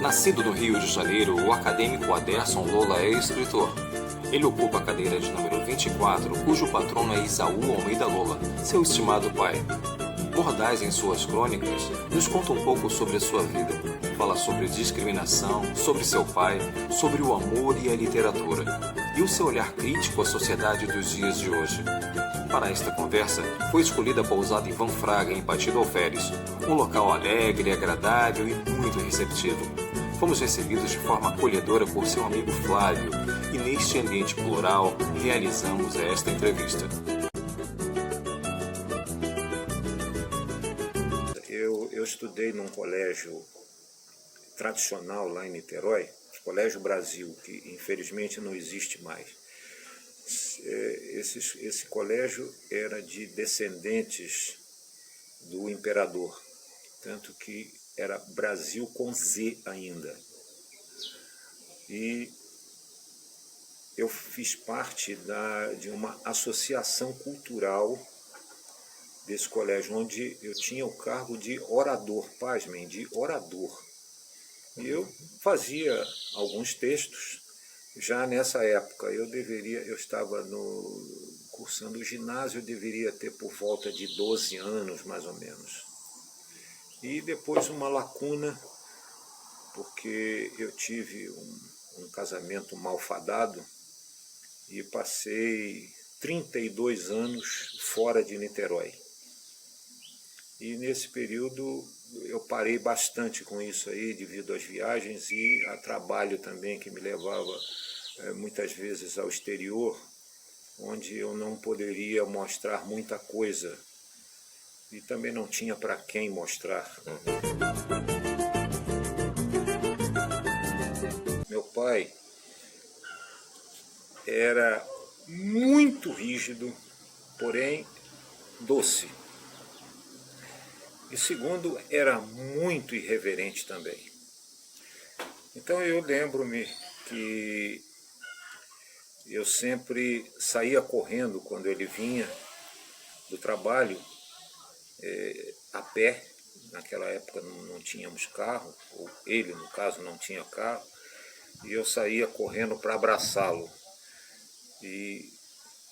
Nascido no Rio de Janeiro, o acadêmico Aderson Lola é escritor. Ele ocupa a cadeira de número 24, cujo patrono é Isaú Almeida Lola, seu estimado pai. Mordaz, em suas crônicas, nos conta um pouco sobre a sua vida. Fala sobre discriminação, sobre seu pai, sobre o amor e a literatura, e o seu olhar crítico à sociedade dos dias de hoje. Para esta conversa, foi escolhida a pousada Ivan Fraga, em Partido Alferes, um local alegre, agradável e muito receptivo. Fomos recebidos de forma acolhedora por seu amigo Flávio, e neste ambiente plural realizamos esta entrevista. Eu estudei num colégio tradicional lá em Niterói, o Colégio Brasil, que infelizmente não existe mais. Esse colégio era de descendentes do imperador, tanto que era Brasil com Z ainda. E eu fiz parte de uma associação cultural desse colégio, onde eu tinha o cargo de orador, pasmem, de orador. E eu fazia alguns textos. Já nessa época eu estava cursando o ginásio, eu deveria ter por volta de 12 anos, mais ou menos. E depois uma lacuna, porque eu tive um casamento malfadado e passei 32 anos fora de Niterói. E nesse período eu parei bastante com isso aí, devido às viagens e a trabalho também, que me levava muitas vezes ao exterior, onde eu não poderia mostrar muita coisa e também não tinha para quem mostrar. Meu pai era muito rígido, porém doce. E segundo, era muito irreverente também. Então eu lembro-me que eu sempre saía correndo quando ele vinha do trabalho, a pé. Naquela época não tínhamos carro, ou ele, no caso, não tinha carro, e eu saía correndo para abraçá-lo. E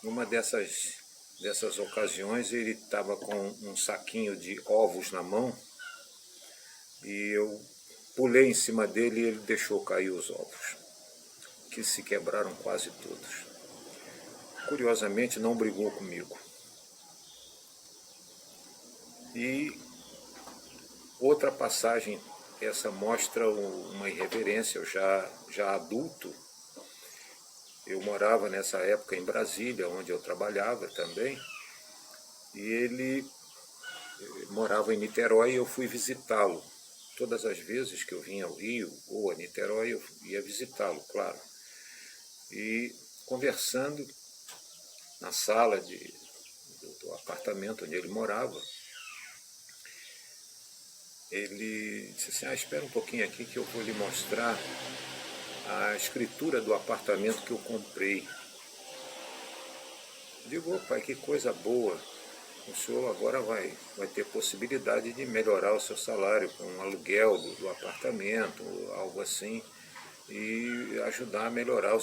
numa dessas ocasiões ele estava com um saquinho de ovos na mão, e eu pulei em cima dele e ele deixou cair os ovos, que se quebraram quase todos. Curiosamente, não brigou comigo. E outra passagem, essa mostra uma irreverência. Eu já adulto, eu morava nessa época em Brasília, onde eu trabalhava também, e ele morava em Niterói e eu fui visitá-lo. Todas as vezes que eu vinha ao Rio ou a Niterói, eu ia visitá-lo, claro. E conversando na sala do apartamento onde ele morava, ele disse assim: espera um pouquinho aqui que eu vou lhe mostrar a escritura do apartamento que eu comprei. Eu digo: pai, que coisa boa, o senhor agora vai ter possibilidade de melhorar o seu salário com um aluguel do apartamento, algo assim, e ajudar a melhorar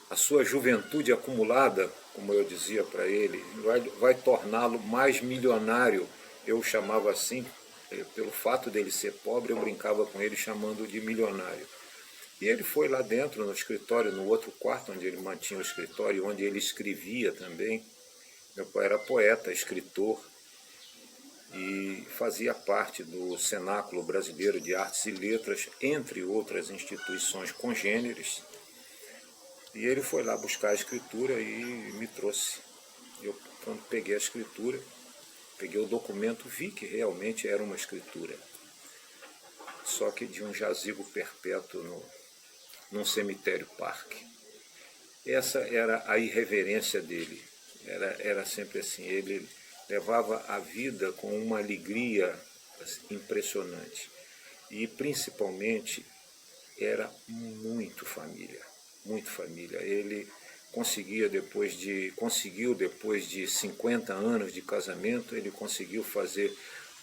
a sua juventude acumulada, como eu dizia para ele, vai torná-lo mais milionário. Eu o chamava assim, pelo fato dele ser pobre, eu brincava com ele chamando de milionário. E ele foi lá dentro, no escritório, no outro quarto onde ele mantinha o escritório, onde ele escrevia também. Meu pai era poeta, escritor, e fazia parte do Cenáculo Brasileiro de Artes e Letras, entre outras instituições congêneres. E ele foi lá buscar a escritura e me trouxe. Eu, quando peguei a escritura, peguei o documento, vi que realmente era uma escritura, só que de um jazigo perpétuo num cemitério parque. Essa era a irreverência dele, era sempre assim. Ele levava a vida com uma alegria impressionante. E principalmente era muito família, muito família. Ele conseguiu depois de 50 anos de casamento, ele conseguiu fazer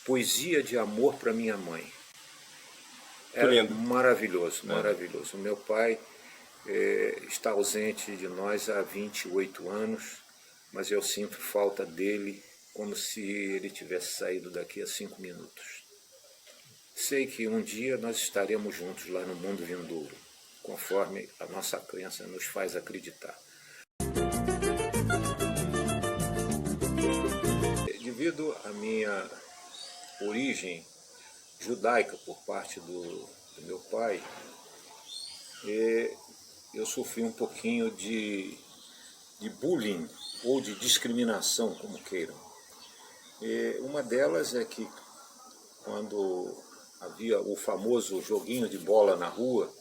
poesia de amor para minha mãe. Era maravilhoso, maravilhoso. O meu pai está ausente de nós há 28 anos, mas eu sinto falta dele como se ele tivesse saído daqui há 5 minutos. Sei que um dia nós estaremos juntos lá no mundo vindouro, conforme a nossa crença nos faz acreditar. Devido à minha origem judaica por parte do meu pai, eu sofri um pouquinho de bullying ou de discriminação, como queiram. Uma delas é que quando havia o famoso joguinho de bola na rua,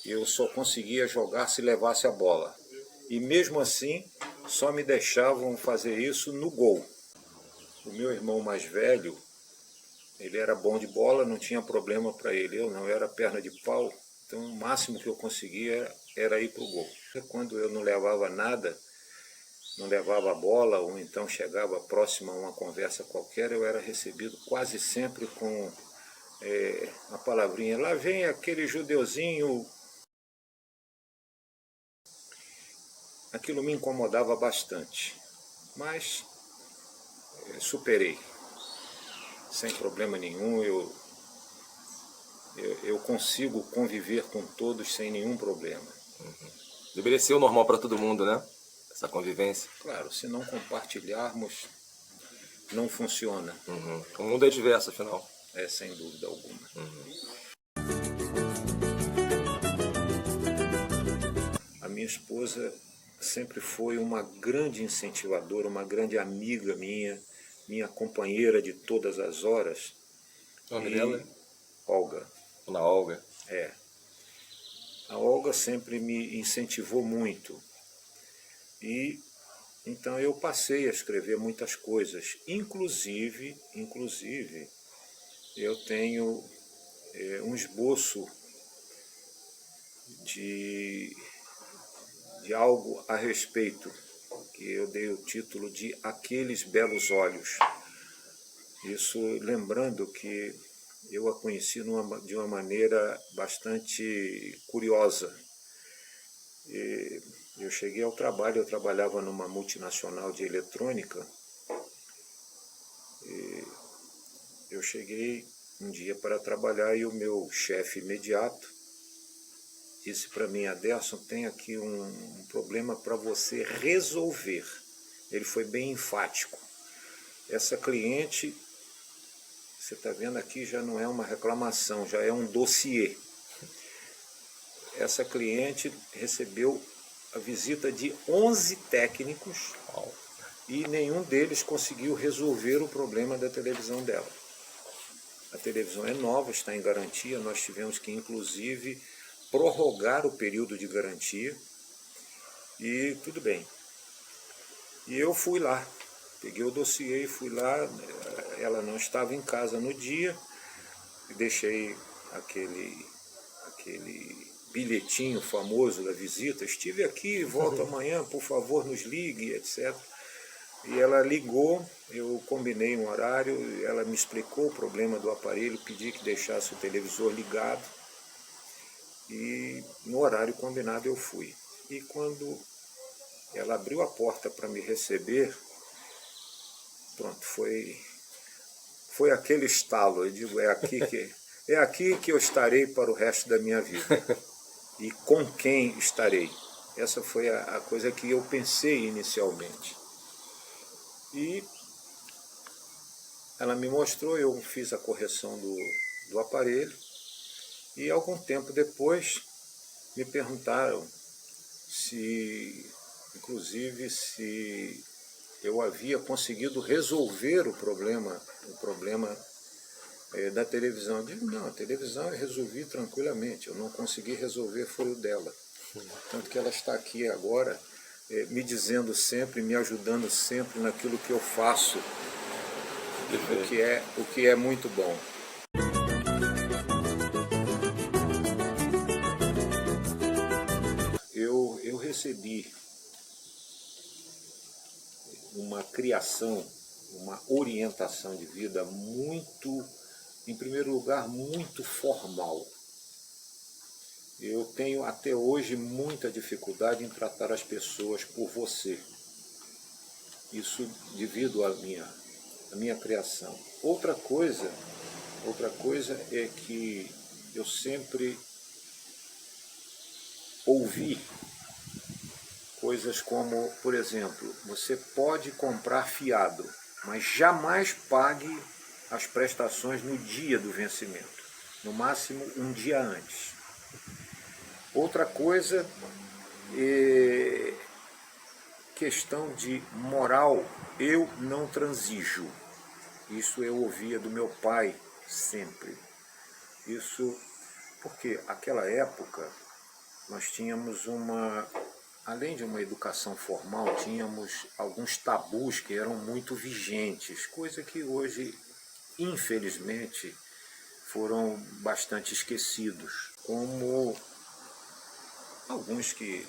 eu só conseguia jogar se levasse a bola. E mesmo assim, só me deixavam fazer isso no gol. O meu irmão mais velho, ele era bom de bola, não tinha problema para ele. Eu não, era perna de pau, então o máximo que eu conseguia era ir para o gol. Quando eu não levava nada, não levava a bola, ou então chegava próximo a uma conversa qualquer, eu era recebido quase sempre com a palavrinha, lá vem aquele judeuzinho. Aquilo me incomodava bastante, mas superei, sem problema nenhum. Eu consigo conviver com todos sem nenhum problema. Deveria ser o normal para todo mundo, né? Essa convivência. Claro, se não compartilharmos, não funciona. O mundo é diverso, afinal. Sem dúvida alguma. A minha esposa sempre foi uma grande incentivadora, uma grande amiga minha companheira de todas as horas. O nome dela? Olga. Dona Olga. A Olga sempre me incentivou muito. E então eu passei a escrever muitas coisas. Inclusive eu tenho um esboço de algo a respeito, que eu dei o título de Aqueles Belos Olhos. Isso lembrando que eu a conheci de uma maneira bastante curiosa. Eu cheguei ao trabalho, eu trabalhava numa multinacional de eletrônica. Eu cheguei um dia para trabalhar e o meu chefe imediato disse para mim, Adelson, tem aqui um problema para você resolver. Ele foi bem enfático. Essa cliente, você está vendo aqui, já não é uma reclamação, já é um dossiê. Essa cliente recebeu a visita de 11 técnicos e nenhum deles conseguiu resolver o problema da televisão dela. A televisão é nova, está em garantia, nós tivemos que, inclusive, prorrogar o período de garantia e tudo bem. E eu fui lá, peguei o dossiê e fui lá, ela não estava em casa no dia, e deixei aquele bilhetinho famoso da visita, estive aqui, volto amanhã, por favor nos ligue, etc. E ela ligou, eu combinei um horário, ela me explicou o problema do aparelho, pedi que deixasse o televisor ligado, e no horário combinado eu fui. E quando ela abriu a porta para me receber, pronto, foi aquele estalo. Eu digo, é aqui que eu estarei para o resto da minha vida. E com quem estarei? Essa foi a coisa que eu pensei inicialmente. E ela me mostrou, eu fiz a correção do aparelho, e algum tempo depois me perguntaram inclusive se eu havia conseguido resolver o problema da televisão. Eu digo, não, a televisão eu resolvi tranquilamente, eu não consegui resolver, foi o dela. Tanto que ela está aqui agora me dizendo sempre, me ajudando sempre naquilo que eu faço, o que é muito bom. Eu recebi uma criação, uma orientação de vida muito, em primeiro lugar, muito formal. Eu tenho até hoje muita dificuldade em tratar as pessoas por você. Isso devido à minha criação. Outra coisa é que eu sempre ouvi coisas como, por exemplo, você pode comprar fiado, mas jamais pague as prestações no dia do vencimento, no máximo um dia antes. Outra coisa é questão de moral, eu não transijo. Isso eu ouvia do meu pai sempre. Isso porque naquela época nós tínhamos além de uma educação formal, tínhamos alguns tabus que eram muito vigentes, coisa que hoje, infelizmente, foram bastante esquecidos, como alguns que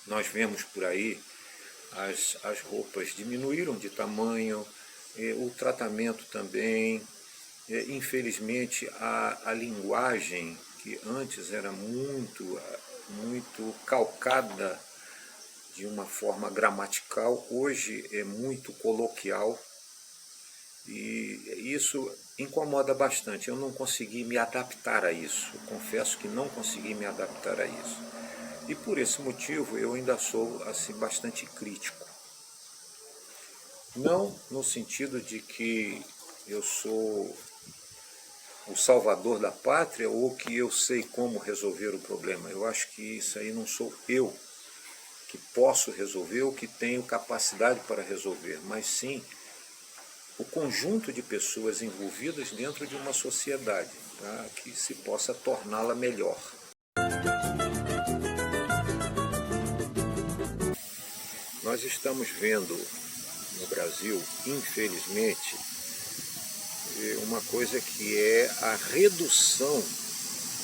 nós vemos por aí, as roupas diminuíram de tamanho, o tratamento também, infelizmente a linguagem, que antes era muito calcada de uma forma gramatical, hoje é muito coloquial, e isso incomoda bastante. Eu não consegui me adaptar a isso, eu confesso que não consegui me adaptar a isso. E por esse motivo eu ainda sou assim, bastante crítico. Não no sentido de que eu sou o salvador da pátria ou que eu sei como resolver o problema. Eu acho que isso aí não sou eu que posso resolver ou que tenho capacidade para resolver, mas sim o conjunto de pessoas envolvidas dentro de uma sociedade, para que se possa torná-la melhor. Nós estamos vendo no Brasil, infelizmente, uma coisa que é a redução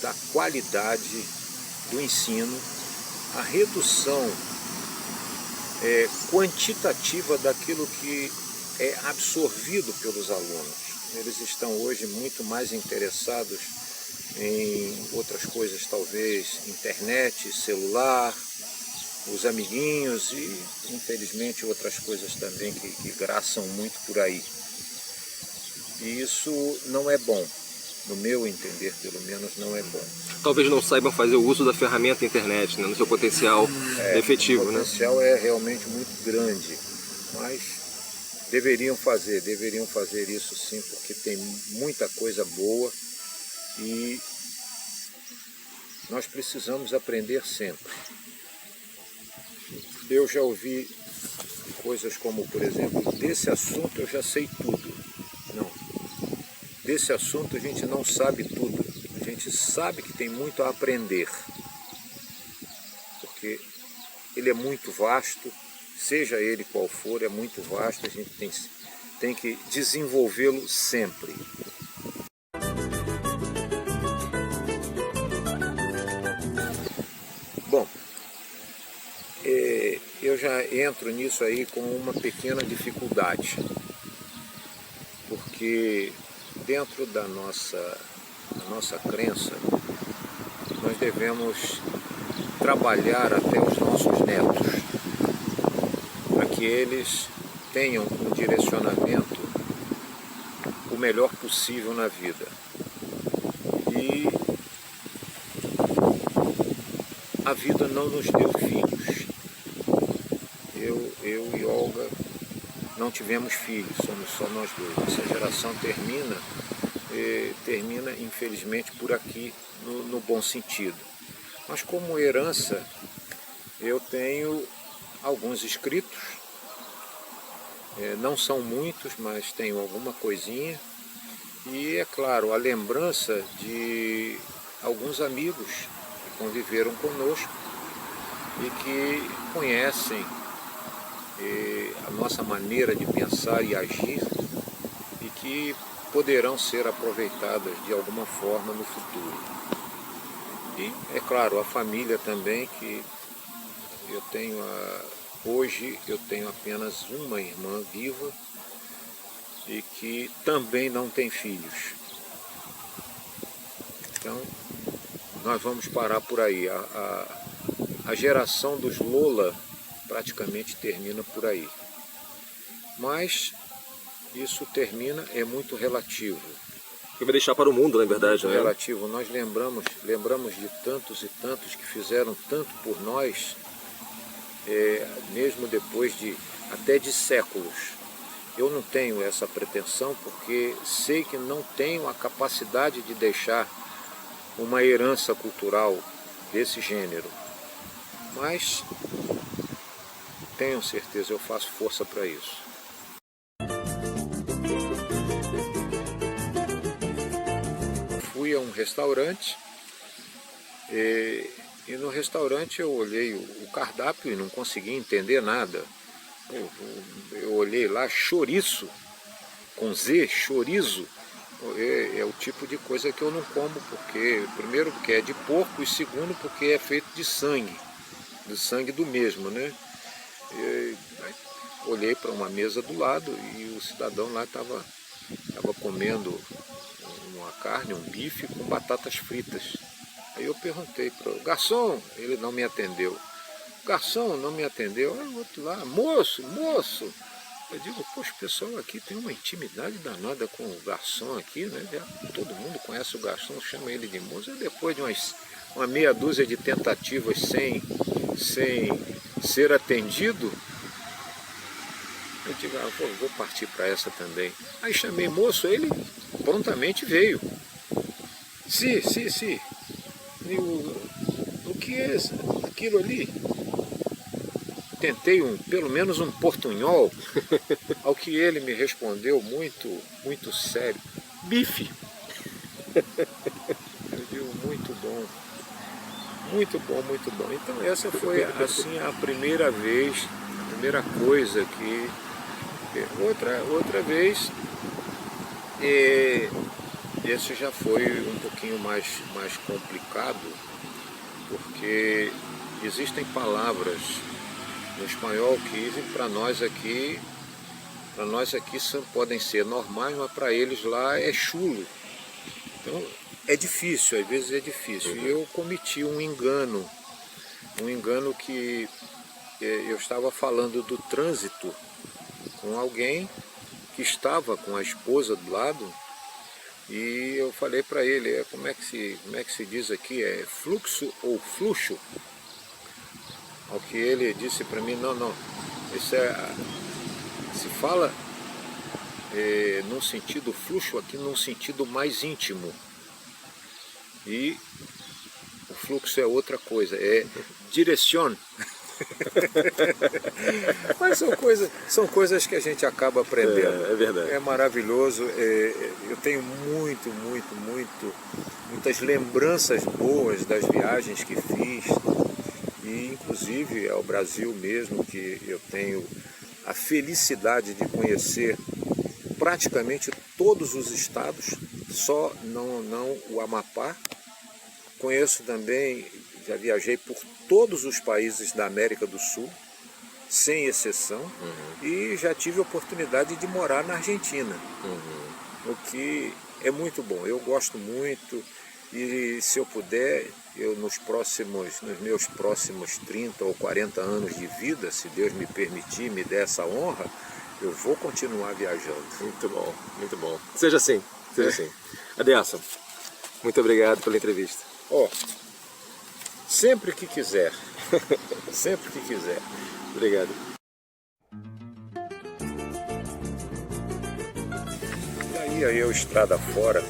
da qualidade do ensino, a redução quantitativa daquilo que é absorvido pelos alunos. Eles estão hoje muito mais interessados em outras coisas, talvez internet, celular, os amiguinhos e, infelizmente, outras coisas também que graçam muito por aí. E isso não é bom, no meu entender, pelo menos, não é bom. Talvez não saibam fazer o uso da ferramenta internet, né, no seu potencial efetivo. O potencial é realmente muito grande, mas deveriam fazer isso sim, porque tem muita coisa boa e nós precisamos aprender sempre. Eu já ouvi coisas como, por exemplo, desse assunto eu já sei tudo. Não, desse assunto a gente não sabe tudo. A gente sabe que tem muito a aprender, porque ele é muito vasto, seja ele qual for, é muito vasto, a gente tem que desenvolvê-lo sempre. Bom, eu já entro nisso aí com uma pequena dificuldade, porque dentro da nossa crença, nós devemos trabalhar até os nossos netos, para que eles tenham um direcionamento o melhor possível na vida. E a vida não nos deu filhos. Eu e Olga não tivemos filhos, somos só nós dois. Essa geração termina infelizmente por aqui, no bom sentido. Mas como herança, eu tenho alguns escritos, não são muitos, mas tenho alguma coisinha. E é claro, a lembrança de alguns amigos que conviveram conosco e que conhecem a nossa maneira de pensar e agir e que poderão ser aproveitadas de alguma forma no futuro. E, é claro, a família também, que eu tenho hoje eu tenho apenas uma irmã viva e que também não tem filhos. Então, nós vamos parar por aí. A geração dos Lola praticamente termina por aí. Mas isso termina, é muito relativo. Que vai deixar para o mundo, na verdade, né? Relativo. Nós lembramos de tantos e tantos que fizeram tanto por nós, mesmo depois até de séculos. Eu não tenho essa pretensão porque sei que não tenho a capacidade de deixar uma herança cultural desse gênero. Mas tenho certeza, eu faço força para isso. Fui a um restaurante e no restaurante eu olhei o cardápio e não consegui entender nada. Eu olhei lá, chouriço, com Z, chorizo, é o tipo de coisa que eu não como, porque, primeiro, porque é de porco, e segundo, porque é feito de sangue, do sangue do mesmo, né? Olhei para uma mesa do lado e o cidadão lá estava comendo uma carne, um bife com batatas fritas. Aí eu perguntei para o garçom, ele não me atendeu. Garçom não me atendeu, aí o outro lá, moço. Eu digo, poxa, o pessoal aqui tem uma intimidade danada com o garçom aqui, né? Todo mundo conhece o garçom, chama ele de moço. E depois de uma meia dúzia de tentativas sem ser atendido, eu digo, vou partir para essa também. Aí chamei moço, ele prontamente veio. Sim. O que é aquilo ali? Tentei pelo menos um portunhol, ao que ele me respondeu muito sério. Bife. Eu digo, muito bom. Então essa foi assim a primeira vez, a primeira coisa que... Outra vez, esse já foi um pouquinho mais complicado, porque existem palavras no espanhol que para nós aqui podem ser normais, mas para eles lá é chulo. Então é difícil, às vezes é difícil. E eu cometi um engano que eu estava falando do trânsito com alguém que estava com a esposa do lado, e eu falei para ele, como é que se diz aqui, é fluxo ou fluxo? Ao que ele disse para mim, não, isso se fala num sentido fluxo aqui, num sentido mais íntimo. E o fluxo é outra coisa, é direção. Mas são coisas que a gente acaba aprendendo. É verdade. É maravilhoso. Eu tenho muitas lembranças boas das viagens que fiz. E inclusive ao Brasil mesmo, que eu tenho a felicidade de conhecer praticamente todos os estados, só não o Amapá. Conheço também, já viajei por todos os países da América do Sul, sem exceção, e já tive a oportunidade de morar na Argentina, o que é muito bom. Eu gosto muito, e se eu puder, nos meus próximos 30 ou 40 anos de vida, se Deus me permitir, me der essa honra, eu vou continuar viajando. Muito bom. Seja assim. Adeilson, muito obrigado pela entrevista. Sempre que quiser. Sempre que quiser. Obrigado. E aí eu estrada fora,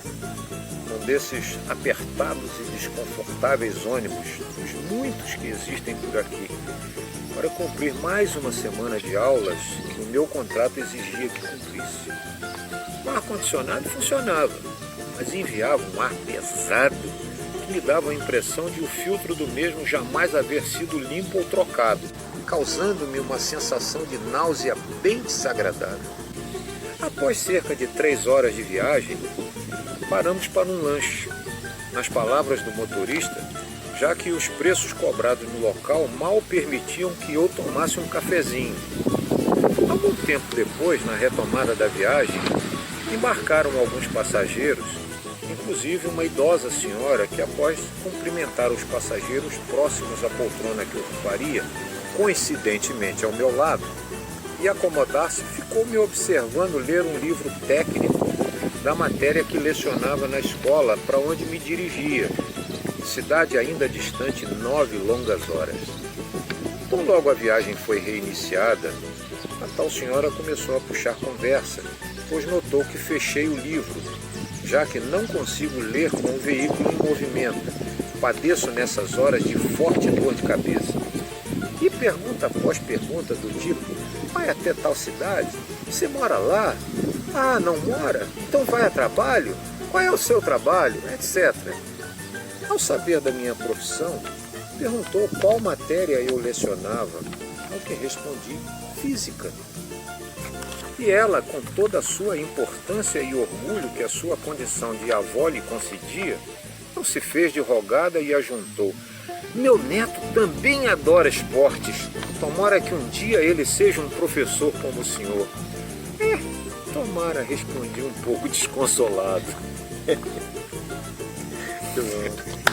um desses apertados e desconfortáveis ônibus, os muitos que existem por aqui, para cumprir mais uma semana de aulas que o meu contrato exigia que cumprisse. O ar-condicionado funcionava, mas enviava um ar pesado que me davam a impressão de o filtro do mesmo jamais haver sido limpo ou trocado, causando-me uma sensação de náusea bem desagradável. Após cerca de 3 horas de viagem, paramos para um lanche. Nas palavras do motorista, já que os preços cobrados no local mal permitiam que eu tomasse um cafezinho. Algum tempo depois, na retomada da viagem, embarcaram alguns passageiros, inclusive uma idosa senhora que, após cumprimentar os passageiros próximos à poltrona que ocuparia, coincidentemente ao meu lado, e acomodar-se, ficou me observando ler um livro técnico da matéria que lecionava na escola para onde me dirigia, cidade ainda distante 9 longas horas. Tão logo a viagem foi reiniciada, a tal senhora começou a puxar conversa, pois notou que fechei o livro, já que não consigo ler com o veículo em movimento, padeço nessas horas de forte dor de cabeça. E pergunta após pergunta do tipo: vai até tal cidade? Você mora lá? Ah, não mora? Então vai a trabalho? Qual é o seu trabalho? Etc. Ao saber da minha profissão, perguntou qual matéria eu lecionava, ao que respondi: física. E ela, com toda a sua importância e orgulho que a sua condição de avó lhe concedia, não se fez de rogada e ajuntou: meu neto também adora esportes. Tomara que um dia ele seja um professor como o senhor. Tomara, respondi um pouco desconsolado. Que bom.